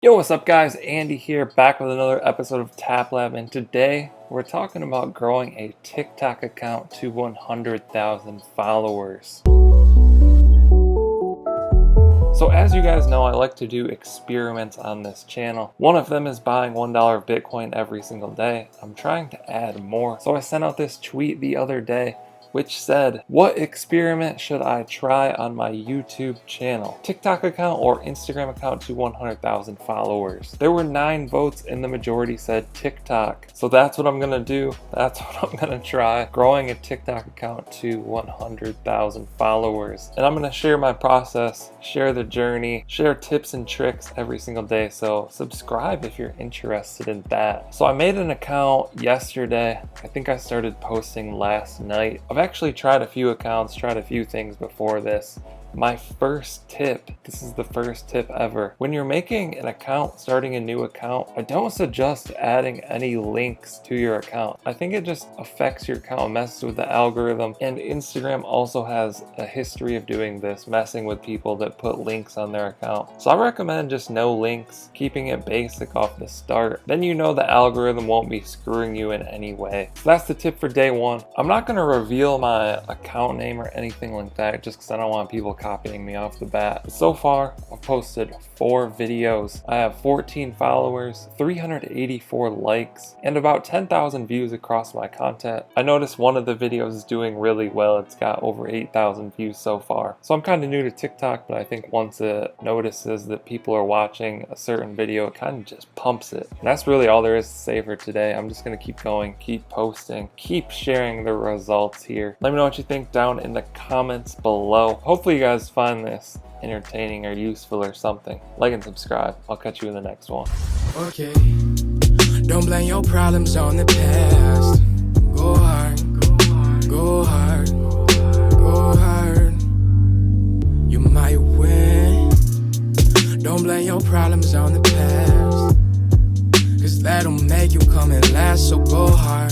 Yo, what's up guys? Andy here, back with another episode of Tap Lab, and today we're talking about growing a TikTok account to 100,000 followers. So as you guys know, I like to do experiments on this channel. One of them is buying $1 of Bitcoin every single day. I'm trying to add more. So I sent out this tweet the other day which said, what experiment should I try on my YouTube channel? TikTok account or Instagram account to 100,000 followers? There were 9 votes and the majority said TikTok. So that's what I'm gonna do. That's what I'm gonna try. Growing a TikTok account to 100,000 followers. And I'm gonna share my process, share the journey, share tips and tricks every single day. So subscribe if you're interested in that. So I made an account yesterday. I think I started posting last night. I've actually tried a few accounts, tried a few things before this. My first tip, this is the first tip ever. When you're making an account, starting a new account, I don't suggest adding any links to your account. I think it just affects your account, messes with the algorithm, and Instagram also has a history of doing this, messing with people that put links on their account. So I recommend just no links, keeping it basic off the start. Then you know the algorithm won't be screwing you in any way. So that's the tip for day one. I'm not gonna reveal my account name or anything like that just because I don't want people copying me off the bat. But so far, I've posted 4 videos. I have 14 followers, 384 likes, and about 10,000 views across my content. I noticed one of the videos is doing really well. It's got over 8,000 views so far. So I'm kind of new to TikTok, but I think once it notices that people are watching a certain video, it kind of just pumps it. And that's really all there is to say for today. I'm just gonna keep going, keep posting, keep sharing the results here. Let me know what you think down in the comments below. Hopefully you guys find this entertaining or useful or something. Like and subscribe. I'll catch you in the next one. Okay, don't blame your problems on the past. Go hard, go hard, go hard. You might win. Don't blame your problems on the past, 'cause that'll make you come and last. So go hard.